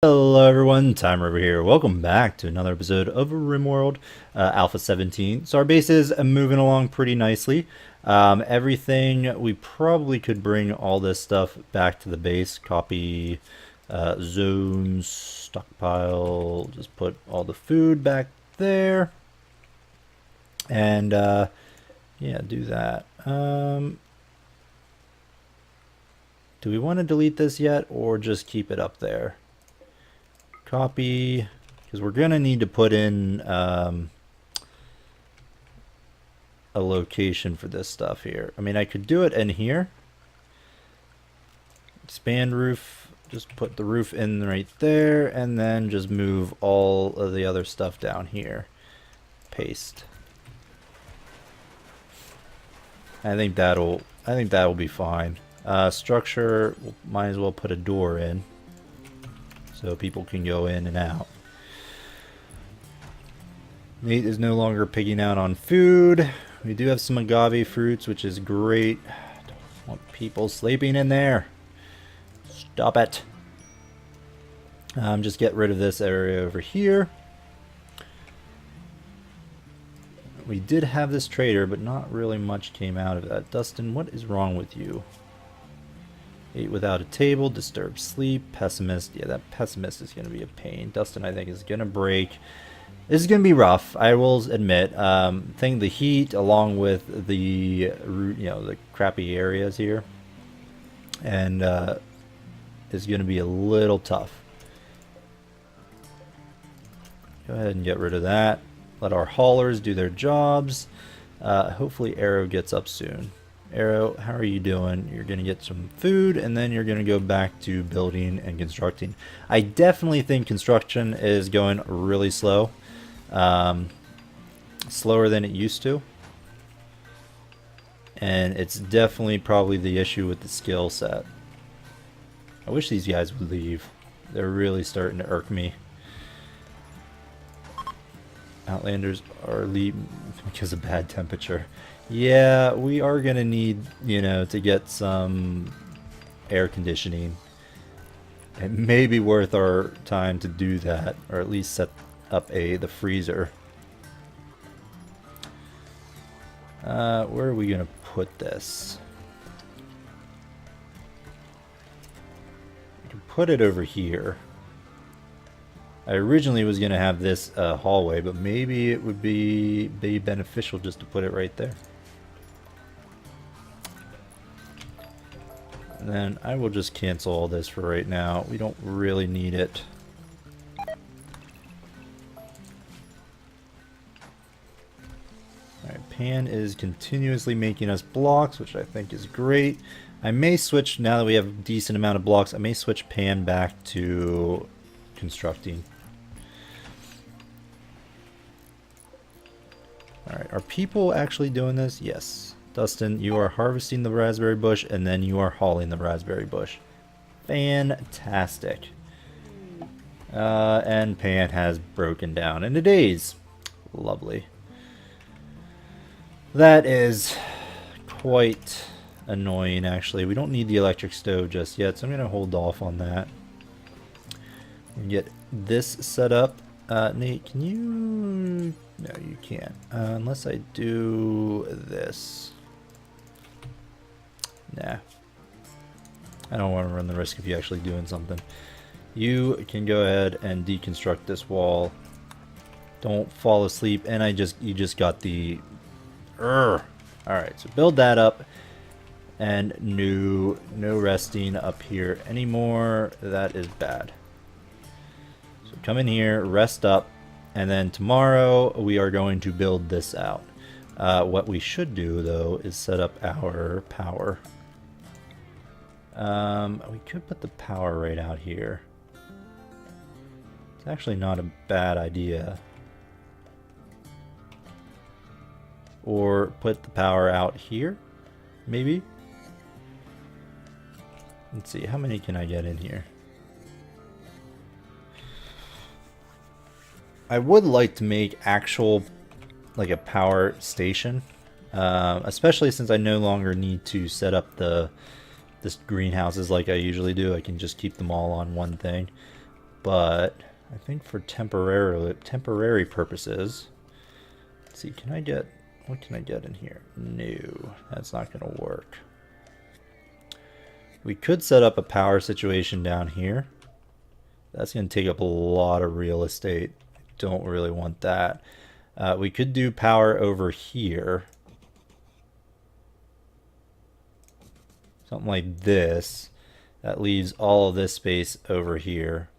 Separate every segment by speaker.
Speaker 1: Hello everyone, Tymerover here. Welcome back to another episode of RimWorld Alpha 17. So our base is moving along pretty nicely. Everything, we probably could bring all this stuff back to the base. Copy zones, stockpile, just put all the food back there. And yeah, do that. Do we want to delete this yet or just keep it up there? Copy, because we're going to need to put in a location for this stuff here. I mean, I could do it in here. Expand roof, just put the roof in right there, and then just move all of the other stuff down here. Paste. I think that'll be fine. Structure, might as well put a door in, so people can go in and out. Nate is no longer pigging out on food. We do have some agave fruits, which is great. Don't want people sleeping in there. Stop it. Just get rid of this area over here. We did have this trader, but not really much came out of that. Dustin, what is wrong with you? Ate without a table, disturbed sleep, pessimist. Yeah, that pessimist is going to be a pain. Dustin, I think, is going to break. This is going to be rough, I will admit. Think the heat along with the, the crappy areas here, and is going to be a little tough. Go ahead and get rid of that. Let our haulers do their jobs. Hopefully Arrow gets up soon. Arrow, how are you doing? You're going to get some food, and then you're going to go back to building and constructing. I definitely think construction is going really slow. Slower than it used to. And it's definitely probably the issue with the skill set. I wish these guys would leave. They're really starting to irk me. Outlanders are leaving because of bad temperature. Yeah, we are gonna need, to get some air conditioning. It may be worth our time to do that, or at least set up the freezer. Where are we gonna put this? We can put it over here. I originally was going to have this hallway, but maybe it would be beneficial just to put it right there. And then I will just cancel all this for right now. We don't really need it. Alright, Pan is continuously making us blocks, which I think is great. I may switch, now that we have a decent amount of blocks, I may switch Pan back to constructing. Alright, are people actually doing this? Yes. Dustin, you are harvesting the raspberry bush, and then you are hauling the raspberry bush. Fantastic. And Pan has broken down into days. Lovely. That is quite annoying, actually. We don't need the electric stove just yet, so I'm going to hold off on that. And get this set up. Nate, can you... No, you can't. Unless I do this. Nah. I don't want to run the risk of you actually doing something. You can go ahead and deconstruct this wall. Don't fall asleep. And you just got the... Alright, so build that up. And no resting up here anymore. That is bad. So come in here, rest up. And then tomorrow we are going to build this out. What we should do though is set up our power. We could put the power right out here. It's actually not a bad idea. Or put the power out here, maybe? Let's see, how many can I get in here? I would like to make actual, like a power station, especially since I no longer need to set up this greenhouses like I usually do. I can just keep them all on one thing. but I think for temporary purposes, let's see, can I get, what can I get in here? No, that's not going to work. We could set up a power situation down here. That's going to take up a lot of real estate. Don't really want that. We could do power over here. Something like this. That leaves all of this space over here.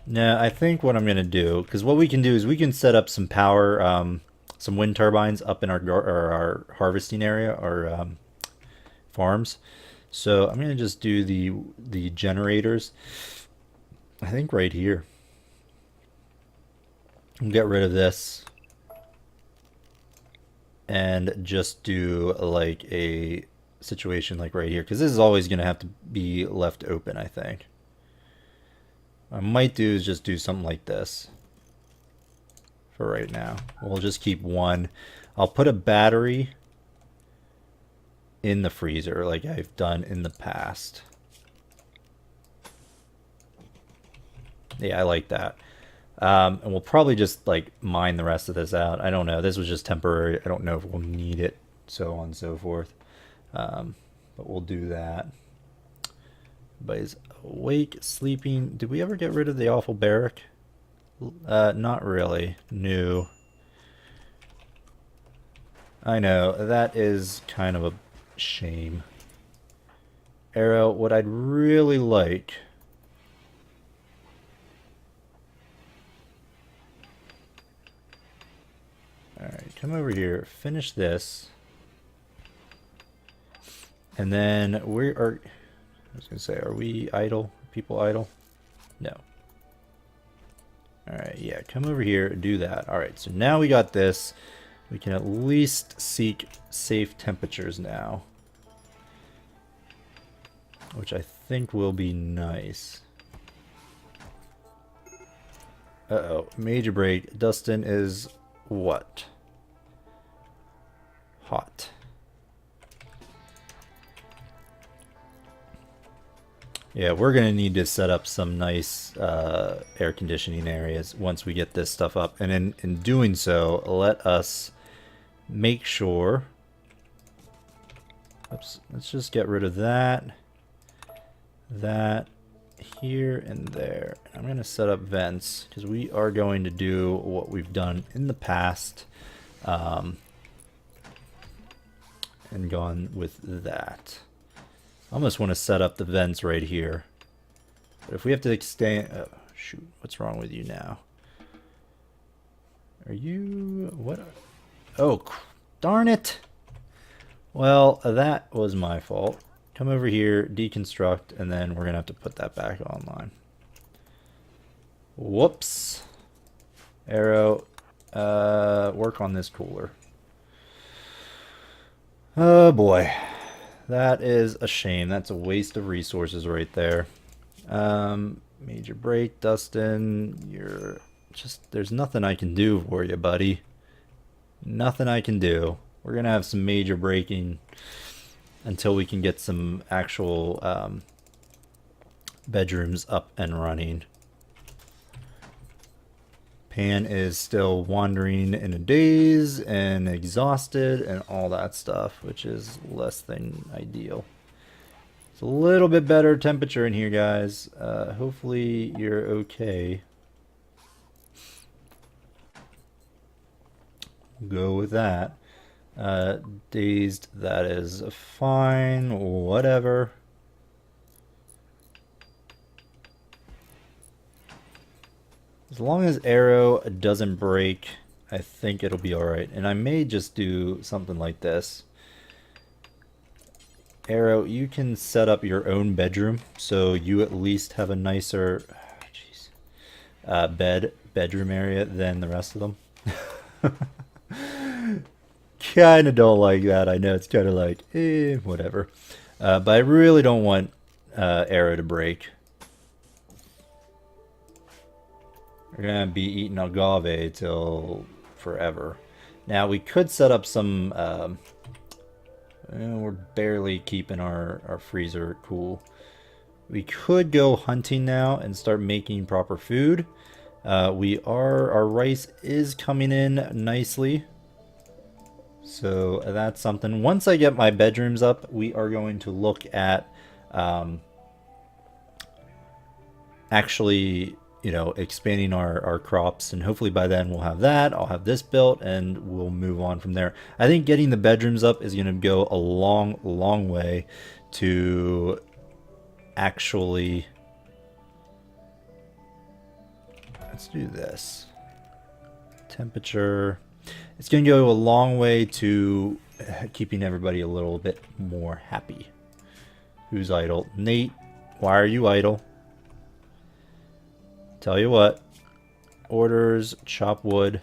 Speaker 1: Now, I think what I'm going to do, because what we can do is we can set up some power, some wind turbines up in our harvesting area, our farms. So I'm going to just do the generators, I think right here. And get rid of this. And just do like a situation like right here, because this is always going to have to be left open, I think. What I might do is just do something like this for right now. We'll just keep one. I'll put a battery in the freezer like I've done in the past. Yeah, I like that. And we'll probably just like mine the rest of this out. I don't know. This was just temporary. I don't know if we'll need it, so on and so forth. But we'll do that. Everybody's awake, sleeping. Did we ever get rid of the awful barrack? Not really. No. I know. That is kind of a shame. Arrow, what I'd really like... Alright, come over here, finish this. And then we are... I was going to say, are we idle? People idle? No. Alright, yeah, come over here, do that. Alright, so now we got this. We can at least seek safe temperatures now. Which I think will be nice. Uh-oh, major break. Dustin is what? Hot. Yeah, we're going to need to set up some nice air conditioning areas once we get this stuff up. And in doing so, let us make sure... Oops, let's just get rid of that. That here and there. I'm going to set up vents because we are going to do what we've done in the past and gone with that. I almost want to set up the vents right here, but if we have to extend... Oh, shoot, what's wrong with you now? Are you... what? Oh, darn it! Well, that was my fault. Come over here, deconstruct, and then we're going to have to put that back online. Whoops. Arrow, work on this cooler. Oh boy. That is a shame. That's a waste of resources right there. Major break, Dustin. You're just... there's nothing I can do for you, buddy. Nothing I can do. We're going to have some major breaking until we can get some actual bedrooms up and running. Pan is still wandering in a daze and exhausted and all that stuff, which is less than ideal. It's a little bit better temperature in here, guys. Hopefully you're okay. Go with that. Dazed, that is fine, whatever. As long as arrow doesn't break, I think it'll be alright. And I may just do something like this. Arrow, you can set up your own bedroom, so you at least have a nicer bedroom area than the rest of them. Kinda don't like that. I know it's kind of like, whatever. But I really don't want arrow to break. We're gonna be eating agave till forever. Now we could set up some... we're barely keeping our freezer cool. We could go hunting now and start making proper food. Our rice is coming in nicely. So that's something. Once I get my bedrooms up, we are going to look at actually, you know, expanding our crops, and hopefully by then we'll have that. I'll have this built and we'll move on from there. I think getting the bedrooms up is going to go a long way to actually, let's do this. Temperature. It's going to go a long way to keeping everybody a little bit more happy. Who's idle? Nate, why are you idle? Tell you what. Orders, chop wood.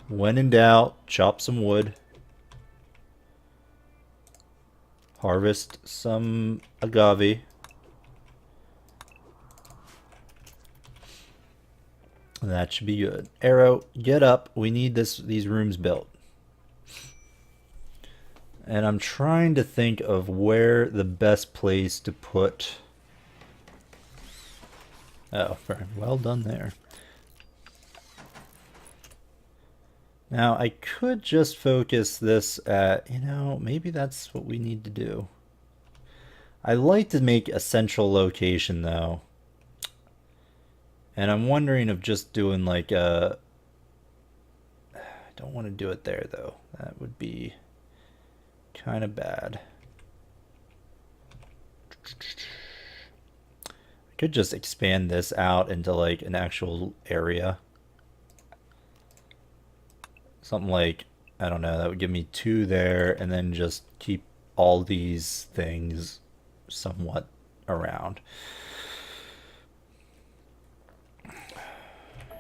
Speaker 1: When in doubt, chop some wood. Harvest some agave. That should be good. Arrow, get up. We need these rooms built. And I'm trying to think of where the best place to put... Oh, very well done there. Now, I could just focus this at, you know, maybe that's what we need to do. I like to make a central location, though. And I'm wondering of just doing like a... I don't want to do it there, though. That would be kind of bad. I could just expand this out into like an actual area. Something like, I don't know, that would give me 2 there, and then just keep all these things somewhat around.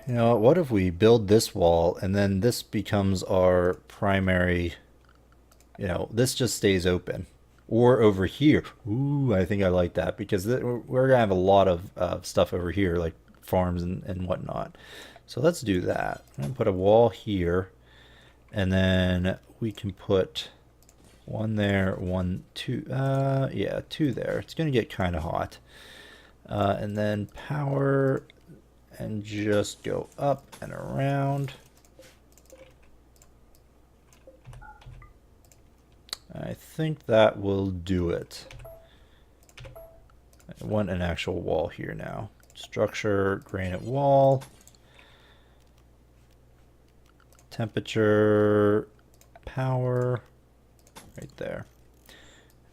Speaker 1: You know, what if we build this wall and then this becomes our primary, you know, this just stays open. Or over here. Ooh, I think I like that, because we're going to have a lot of stuff over here, like farms and whatnot. So let's do that. I'm going to put a wall here, and then we can put 1 there, 1, 2, yeah, 2 there. It's going to get kind of hot. And then power... and just go up and around. I think that will do it. I want an actual wall here now. Structure, granite wall. Temperature, power, right there.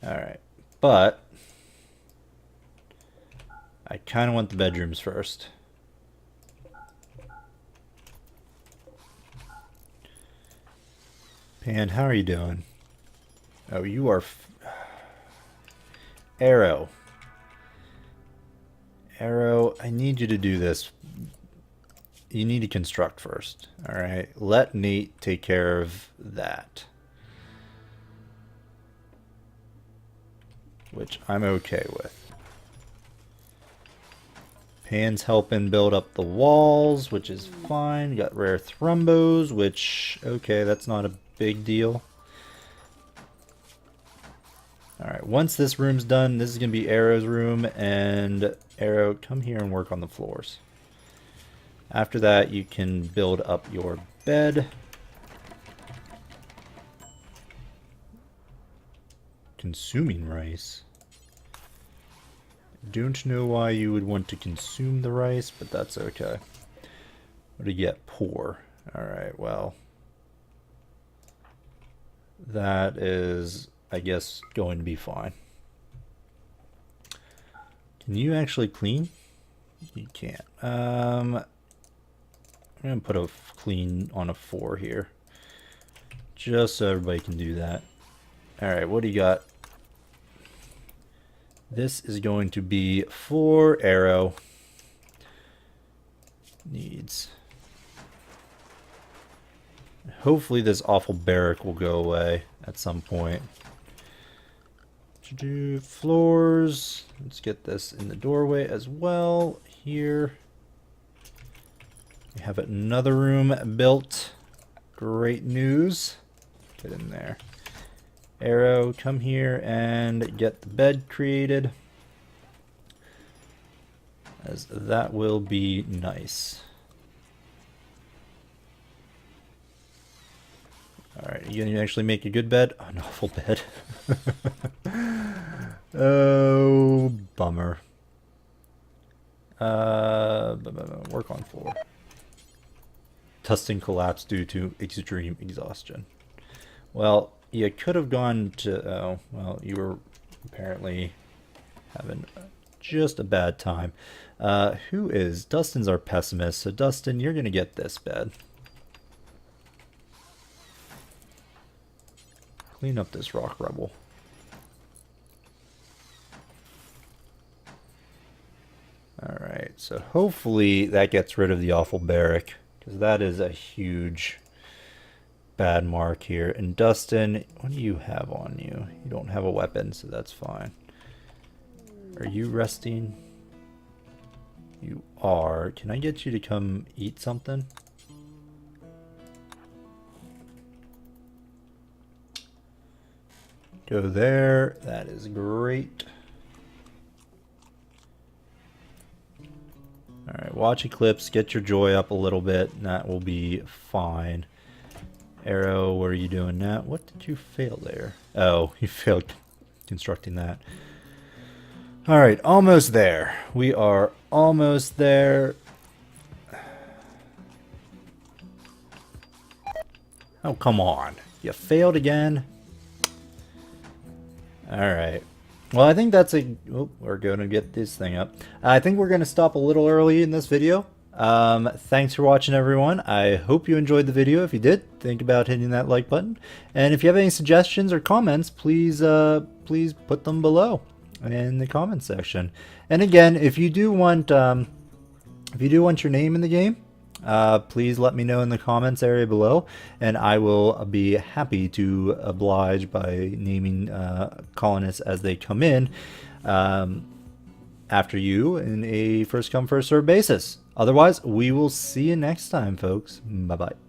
Speaker 1: All right, but I kind of want the bedrooms first. Pan, how are you doing? Oh, you are... Arrow. Arrow, I need you to do this. You need to construct first. Alright, let Nate take care of that. Which I'm okay with. Pan's helping build up the walls, which is fine. You got rare thrumbos, which, okay, that's not a big deal. Alright, once this room's done, this is going to be Arrow's room, and Arrow, come here and work on the floors. After that, you can build up your bed. Consuming rice. Don't know why you would want to consume the rice, but that's okay. What do you get? Poor. Alright, well... that is, I guess, going to be fine. Can you actually clean? You can't. I'm going to put a clean on a 4 here. Just so everybody can do that. Alright, what do you got? This is going to be 4 Arrow. Needs... hopefully this awful barrack will go away at some point. Floors. Let's get this in the doorway as well. Here. We have another room built. Great news. Get in there. Arrow, come here and get the bed created. as that will be nice. Alright, you gonna actually make a good bed? Oh, an awful bed. Oh, bummer. Work on floor. Tustin collapsed due to extreme exhaustion. Well, you could have gone to... Oh, well, you were apparently having just a bad time. Who is? Dustin's our pessimist, so Dustin, you're gonna get this bed. Clean up this rock rubble. Alright, so hopefully that gets rid of the awful barrack, because that is a huge bad mark here. And Dustin, what do you have on you? You don't have a weapon, so that's fine. Are you resting? You are. Can I get you to come eat something? Go there. That is great. Alright, watch Eclipse, get your joy up a little bit, and that will be fine. Arrow, what are you doing now? What did you fail there? Oh, you failed constructing that. Alright, almost there. We are almost there. Oh, come on. You failed again? Alright. Well, I think that's a... Oh, we're going to get this thing up. I think we're going to stop a little early in this video. Thanks for watching, everyone. I hope you enjoyed the video. If you did, think about hitting that like button. And if you have any suggestions or comments, please please put them below in the comments section. And again, if you do want your name in the game, please let me know in the comments area below, and I will be happy to oblige by naming colonists as they come in after you in a first come first served basis. Otherwise, we will see you next time, folks. Bye bye.